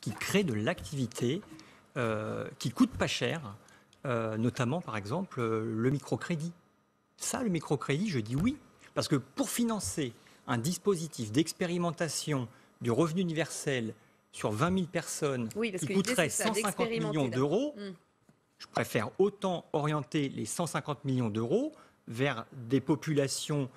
qui créent de l'activité qui coûte pas cher, notamment par exemple le microcrédit. Ça, le microcrédit, je dis oui, parce que pour financer un dispositif d'expérimentation du revenu universel sur 20 000 personnes qui coûterait 150 millions d'euros, je préfère autant orienter les 150 millions d'euros vers des populations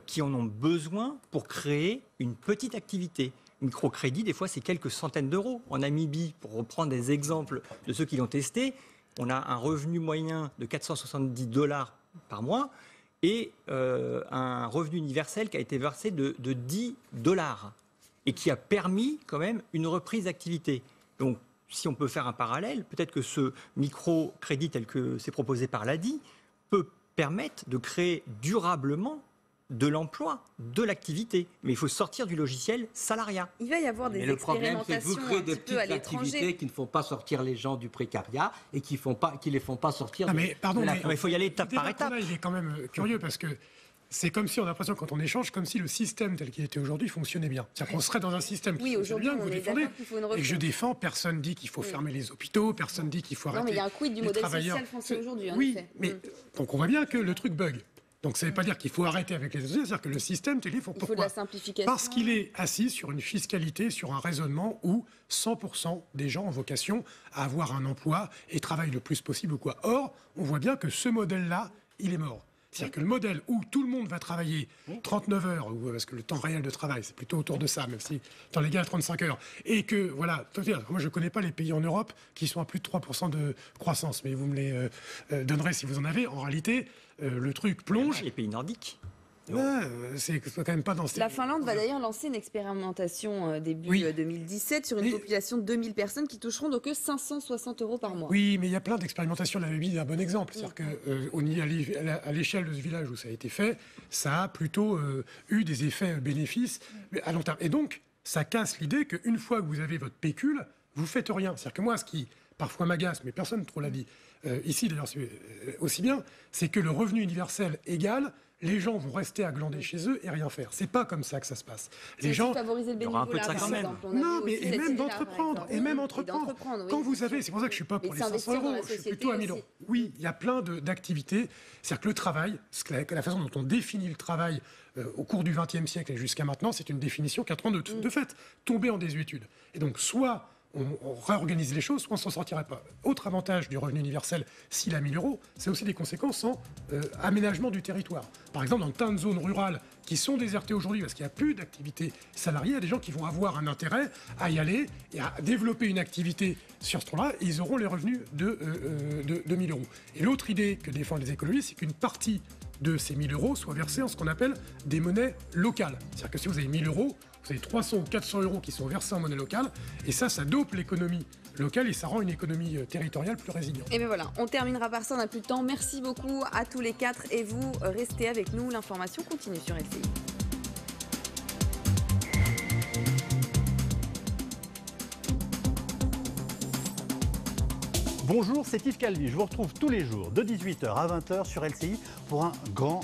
qui en ont besoin pour créer une petite activité. Microcrédit, des fois, c'est quelques centaines d'euros. En Namibie, pour reprendre des exemples de ceux qui l'ont testé, on a un revenu moyen de 470 $ par mois et un revenu universel qui a été versé de 10 $ et qui a permis quand même une reprise d'activité. Donc, si on peut faire un parallèle, peut-être que ce microcrédit tel que c'est proposé par l'ADI peut permettre de créer durablement de l'emploi, de l'activité. Mais il faut sortir du logiciel salariat. Il va y avoir des expérimentations. Le problème, c'est que vous créez des petites activités qui ne font pas sortir les gens du précariat et qui ne les font pas sortir il faut y aller étape par étape. Il est quand même curieux parce que c'est comme si on a l'impression, quand on échange, comme si le système tel qu'il était aujourd'hui fonctionnait bien. C'est-à-dire qu'on serait dans un système qui fonctionne bien, que vous défendez, et que je défends, personne ne dit qu'il faut fermer les hôpitaux, personne ne dit qu'il faut arrêter les travailleurs. Non, mais il y a un quid du modèle social français aujourd'hui, en oui, effet. Mais donc on voit bien que le truc bug. Donc ça ne veut pas dire qu'il faut arrêter avec les sociétés, c'est-à-dire que le système, il faut de la simplification. Parce qu'il est assis sur une fiscalité, sur un raisonnement où 100% des gens ont vocation à avoir un emploi et travaillent le plus possible ou quoi. Or, on voit bien que ce modèle-là, il est mort. C'est-à-dire que le modèle où tout le monde va travailler 39 heures, parce que le temps réel de travail, c'est plutôt autour de ça, même si le temps légal est 35 heures, et que, voilà, moi je ne connais pas les pays en Europe qui sont à plus de 3% de croissance, mais vous me les donnerez si vous en avez. En réalité, le truc plonge. Les pays nordiques. C'est quand même pas dans ces... La Finlande va d'ailleurs lancer une expérimentation début 2017 sur une population de 2000 personnes qui toucheront donc que 560 € par mois. Oui, mais il y a plein d'expérimentations. La Namibie est un bon exemple. C'est-à-dire qu'à l'échelle de ce village où ça a été fait, ça a plutôt eu des effets bénéfices à long terme. Et donc, ça casse l'idée qu'une fois que vous avez votre pécule, vous faites rien. C'est-à-dire que moi, ce qui parfois m'agace, mais personne ne trop l'a dit, ici d'ailleurs aussi bien, c'est que le revenu universel égal, les gens vont rester à glander chez eux et rien faire. C'est pas comme ça que ça se passe. Les gens favoriser le bénévolat, un peu de ça quand même. Non, mais et même d'entreprendre, Quand vous avez, c'est pour ça que je suis pas pour les 500 €, je suis plutôt à 1000 €. Oui, il y a plein d'activités. C'est-à-dire que le travail, la façon dont on définit le travail au cours du XXe siècle et jusqu'à maintenant, c'est une définition qui a de fait tombé en désuétude. Et donc, soit on réorganise les choses, soit on ne s'en sortirait pas. Autre avantage du revenu universel, s'il a 1000 €, c'est aussi des conséquences en aménagement du territoire. Par exemple, dans plein de zones rurales qui sont désertées aujourd'hui parce qu'il n'y a plus d'activité salariée, il y a des gens qui vont avoir un intérêt à y aller et à développer une activité sur ce temps-là, et ils auront les revenus de 1000 €. Et l'autre idée que défendent les écologistes, c'est qu'une partie de ces 1000 € soit versée en ce qu'on appelle des monnaies locales. C'est-à-dire que si vous avez 1000 €, vous avez 300 ou 400 € qui sont versés en monnaie locale, et ça dope l'économie locale et ça rend une économie territoriale plus résiliente. Et bien voilà, on terminera par ça, on n'a plus de temps. Merci beaucoup à tous les quatre et vous restez avec nous, l'information continue sur LCI. Bonjour, c'est Yves Calvi. Je vous retrouve tous les jours de 18h à 20h sur LCI pour un grand